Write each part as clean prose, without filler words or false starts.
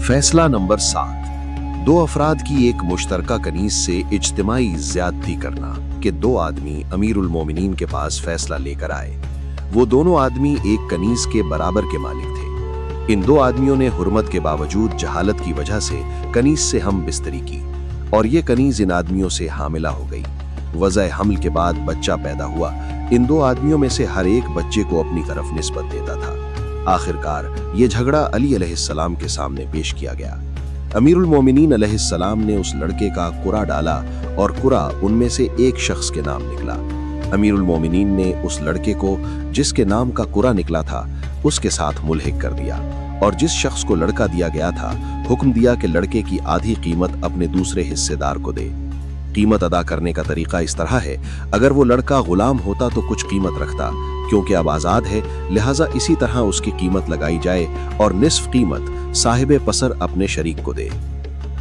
फैसला नंबर 7। दो अफराद की एक मुश्तरका कनीज से इज्तिमाई ज़्यादती करना कि दो आदमी अमीरुल मोमिनीन के पास फैसला लेकर आए। वो दोनों आदमी एक कनीज के बराबर के मालिक थे। इन दो आदमियों ने हुर्मत के बावजूद जहालत की वजह से कनीज से हम बिस्तरी की और ये कनीज इन आदमियों से हामिला हो गई। वज़अ हमल के बाद बच्चा पैदा हुआ। इन दो आदमियों में से हर एक बच्चे को अपनी तरफ निस्बत देता था। आखिरकार ये झगड़ा अली अलैहिस्सलाम के सामने पेश किया गया। अमीरुल मोमिनीन अलैहिस्सलाम ने उस लड़के का कुरा डाला और कुरा उनमें से एक शख्स के नाम निकला। अमीरुल मोमिनीन ने उस लड़के को जिसके नाम का कुरा निकला था उसके साथ मुल्हिक कर दिया और जिस शख्स को लड़का दिया गया था हुक्म दिया कि लड़के की आधी कीमत अपने दूसरे हिस्सेदार को दे। कीमत अदा करने का तरीका इस तरह है, अगर वो लड़का गुलाम होता तो कुछ कीमत रखता, क्योंकि अब आज़ाद है लिहाजा इसी तरह उसकी कीमत लगाई जाए और निस्फ कीमत साहिब पसर अपने शरीक को दे।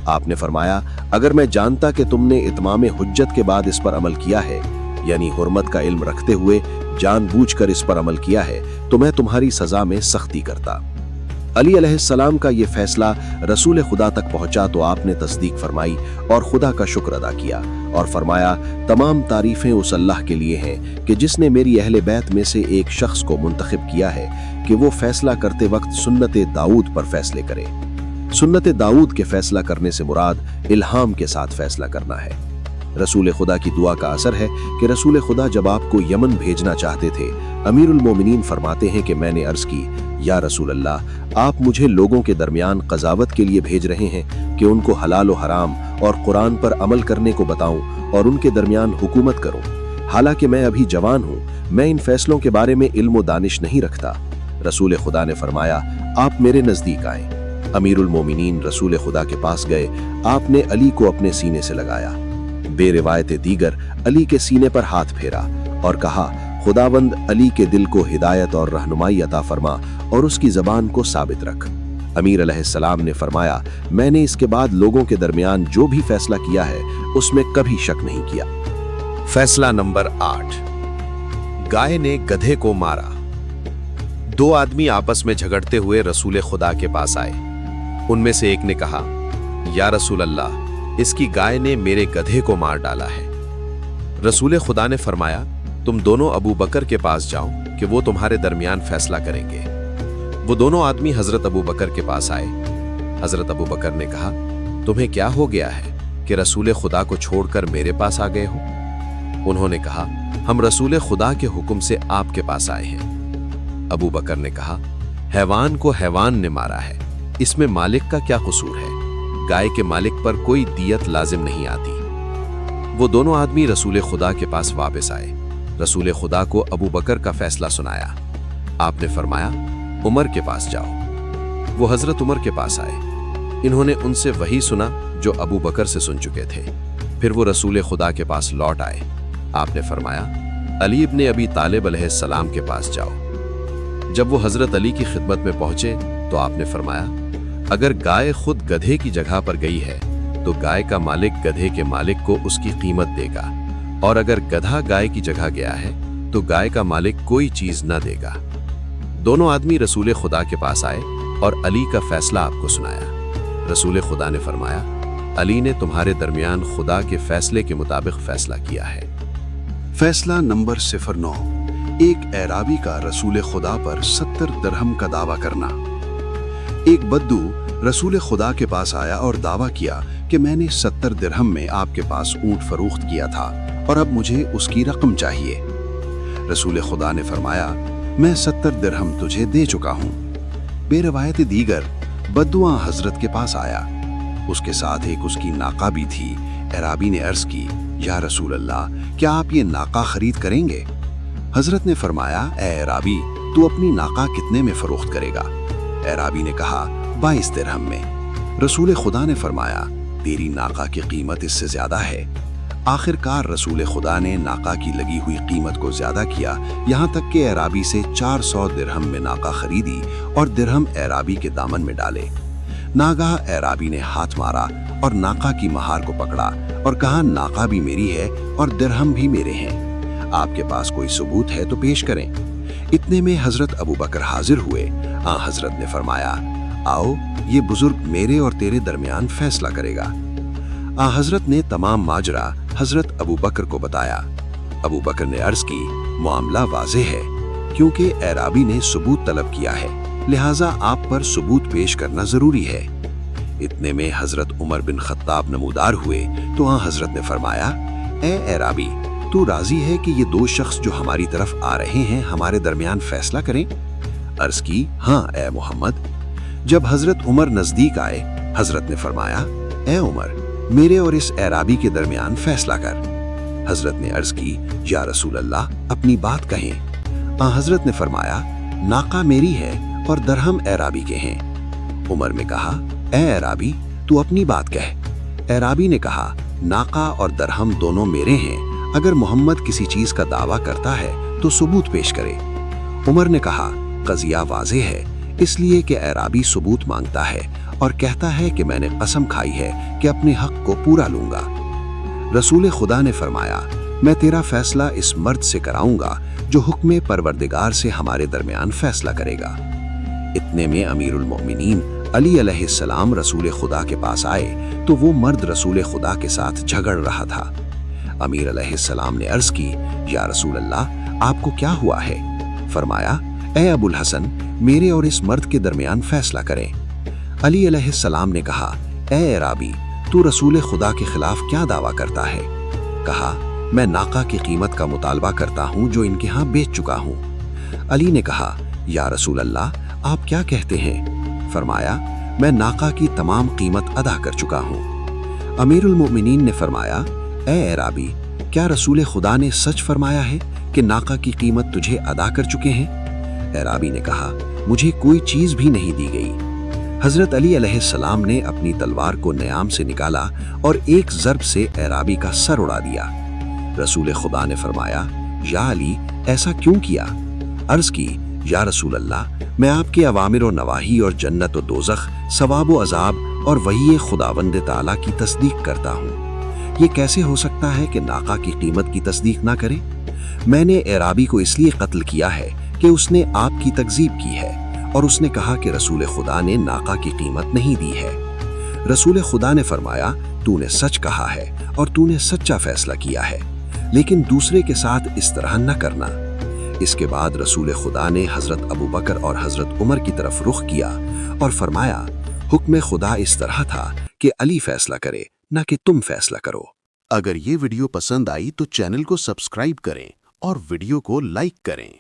आपने फरमाया, अगर मैं जानता कि तुमने इत्माम हुज्जत के बाद इस पर अमल किया है, यानी हुर्मत का इल्म रखते हुए जानबूझकर इस पर अमल किया है, तो मैं तुम्हारी सजा में सख्ती करता। अली अलैहिस्सलाम का ये फैसला रसूल खुदा तक पहुंचा तो आपने तस्दीक फरमाई और खुदा का शुक्र अदा किया और फरमाया, तमाम तारीफें उस अल्लाह के लिए हैं कि जिसने मेरी अहले बैत में से एक शख्स को मुंतखब किया है कि वो फैसला करते वक्त सुन्नत दाऊद पर फैसले करे। सुन्नत दाऊद के फैसला करने से मुराद इल्हाम के साथ फैसला करना है। रसूल खुदा की दुआ का असर है कि रसूल खुदा जब आपको यमन भेजना चाहते थे, अमीरुल मोमिनीन फरमाते हैं कि मैंने अर्ज की, या रसूल अल्लाह, आप मुझे लोगों के दरमियान कज़ावत के लिए भेज रहे हैं कि उनको हलाल व हराम और कुरान पर अमल करने को बताऊं और उनके दरमियान हुकूमत करूं। हालांकि मैं अभी जवान हूं, मैं इन फैसलों के बारे में इल्म व दानिश नहीं रखता। रसूल खुदा ने फरमाया, आप मेरे नजदीक आए। अमीरुल मोमिनीन रसूल खुदा के पास गए। आपने अली को अपने सीने से लगाया। बेरिवायत दीगर अली के सीने पर हाथ फेरा और कहा, खुदावंद अली के दिल को हिदायत और रहनुमाई अता फरमा और उसकी जबान को साबित रख। अमीर अलैहिस्सलाम ने फरमाया, मैंने इसके बाद लोगों के दरमियान जो भी फैसला किया है उसमें कभी शक नहीं किया। फैसला नंबर 8। गाय ने गधे को मारा। दो आदमी आपस में झगड़ते हुए रसूल खुदा के पास आए। उनमें से एक ने कहा, या रसूल अल्लाह, इसकी गाय ने मेरे गधे को मार डाला है। रसूल खुदा ने फरमाया, तुम दोनों अबू बकर के पास जाओ कि वो तुम्हारे दरमियान फैसला करेंगे। वो दोनों आदमी हजरत अबू बकर के पास आए। हजरत अबू बकर ने कहा, तुम्हें क्या हो गया है कि रसूल खुदा को छोड़कर मेरे पास आ गए हो? उन्होंने कहा, हम रसूल खुदा के हुक्म से आपके पास आए हैं। अबू बकर ने कहा, हैवान को हैवान ने मारा है, इसमें मालिक का क्या कसूर है? गाय के मालिक पर कोई दियत लाजिम नहीं आती। वो दोनों आदमी रसूल खुदा के पास वापस आए। रसूल खुदा को अबू बकर का फैसला सुनाया। आपने फरमाया, उमर के पास जाओ। वो हजरत उमर के पास आए। इन्होंने उनसे वही सुना जो अबू बकर से सुन चुके थे। फिर वो रसूल खुदा के पास लौट आए। आपने फरमाया, अली इब्ने अबी तालिब अलैहिस्सलाम के पास जाओ। जब वो हजरत अली की खिदमत में पहुंचे तो आपने फरमाया, अगर गाय खुद गधे की जगह पर गई है तो गाय का मालिक गधे के मालिक को उसकी कीमत देगा, और अगर गधा गाय की जगह गया है तो गाय का मालिक कोई चीज न देगा। दोनों आदमी रसूल खुदा के पास आए और अली का फैसला आपको सुनाया। रसूल खुदा ने फरमाया, अली ने तुम्हारे दरमियान खुदा के फैसले के मुताबिक फैसला किया है। फैसला नंबर 09। एक एराबी का रसूल खुदा पर 70 दिरहम का दावा करना। एक बद्दू रसूल खुदा के पास आया और दावा किया कि मैंने 70 दिरहम में आपके पास ऊंट फरोख्त किया था और अब मुझे उसकी रकम चाहिए। रसूल खुदा ने फरमाया, मैं 70 दिरहम तुझे दे चुका हूं। बेरवायत दीगर बद्दुआ हजरत के पास आया। उसके साथ एक उसकी नाका भी थी। एराबी ने अर्ज की, या रसूल अल्लाह, क्या आप ये नाका खरीद करेंगे? हजरत ने फरमाया, ए एराबी, तू अपनी नाका कितने में फरोख्त करेगा? एराबी ने कहा, 22 दिरहम में। रसूल खुदा ने फरमाया, तेरी नाका की कीमत इससे ज्यादा है। आखिरकार रसूल खुदा ने नाका की लगी हुई कीमत को ज्यादा किया, यहाँ तक कि एराबी से 400 दिरहम में नाका खरीदी और दिरहम एराबी के दामन में डाले। नागाह एराबी ने हाथ मारा और नाका की महार को पकड़ा और कहा, नाका भी मेरी है और दिरहम भी मेरे हैं। आपके पास कोई सबूत है तो पेश करें। इतने में हजरत अबू बकर हाजिर हुए। हजरत ने फरमाया, आओ ये बुजुर्ग मेरे और तेरे दरमियान फैसला करेगा। हजरत ने तमाम माजरा हजरत अबू बकर को बताया। अबू बकर ने अर्ज की, मामला वाज़ेह है, क्योंकि एराबी ने सबूत तलब किया है, लिहाजा आप पर सबूत पेश करना जरूरी है। इतने में हजरत उमर बिन खत्ताब नमूदार हुए तो हजरत ने फरमाया, ए एराबी, तू राजी है कि ये दो शख्स जो हमारी तरफ आ रहे हैं हमारे दरमियान फैसला करें? अर्ज की, हाँ ए मोहम्मद। जब हजरत उमर नजदीक आए, हजरत ने फरमाया, ए उमर, मेरे और इस एराबी के दरमियान फैसला कर। हजरत ने अर्ज की, या रसूल अल्लाह, अपनी बात कहें। हजरत ने फरमाया, नाका मेरी है और दरहम एराबी के हैं। उमर ने कहा, ए एराबी, तू अपनी बात कह। एराबी ने कहा, नाका और दरहम दोनों मेरे हैं, अगर मोहम्मद किसी चीज का दावा करता है तो सबूत पेश करे। उमर ने कहा, कजिया वाज़ेह है, इसलिए कि एराबी सबूत मांगता है और कहता है कि मैंने कसम खाई है कि अपने हक को पूरा लूंगा। रसूल खुदा ने फरमाया, मैं तेरा फैसला इस मर्द से कराऊंगा जो हुक्म परवरदिगार से हमारे दरमियान फैसला करेगा। इतने में अमीरुल मोमिनीन अली अलैहिस्सलाम रसूल खुदा के पास आए तो वो मर्द रसूल खुदा के साथ झगड़ रहा था। अमीर अलैहिस्सलाम ने अर्ज की, या रसूल अल्लाह, आपको क्या हुआ है? फरमाया, ए अबुल हसन, मेरे और इस मर्द के दरमियान फैसला करें। अली अलैहिस्सलाम ने कहा, ए एराबी, तू रसूल खुदा के खिलाफ क्या दावा करता है? कहा, मैं नाका की कीमत का मुतालबा करता हूँ जो इनके यहाँ बेच चुका हूँ। अली ने कहा, या रसूल अल्लाह, आप क्या कहते हैं? फरमाया, मैं नाका की तमाम कीमत अदा कर चुका हूँ। अमीरुल मोमिनीन ने फरमाया, ए एराबी, क्या रसूल खुदा ने सच फरमाया है कि नाका की कीमत तुझे अदा कर चुके हैं? एराबी ने कहा, मुझे कोई चीज भी नहीं दी गई। हजरत अली अलैहिस्सलाम ने अपनी तलवार को न्याम से निकाला और एक ज़र्ब से एराबी का सर उड़ा दिया। रसूल खुदा ने फरमाया, या अली, ऐसा क्यों किया? अर्ज की, या रसूल अल्लाह, मैं आपके अवामिर और नवाही और जन्नत और दोज़ख, सवाब और अजाब और वही खुदावंद ताला की तस्दीक करता हूँ। ये कैसे हो सकता है कि नाका की कीमत की तस्दीक ना करे? मैंने एराबी को इसलिए कत्ल किया है कि उसने आपकी तकजीब की है और उसने कहा कि रसूल खुदा ने नाका की कीमत नहीं दी है। रसूल खुदा ने फरमाया, तूने सच कहा है और तूने सच्चा फैसला किया है, लेकिन दूसरे के साथ इस तरह न करना। इसके बाद रसूल खुदा ने हजरत अबू बकर और हजरत उमर की तरफ रुख किया और फरमाया, हुक्म खुदा इस तरह था कि अली फैसला करे, न कि तुम फैसला करो। अगर ये वीडियो पसंद आई तो चैनल को सब्सक्राइब करें और वीडियो को लाइक करें।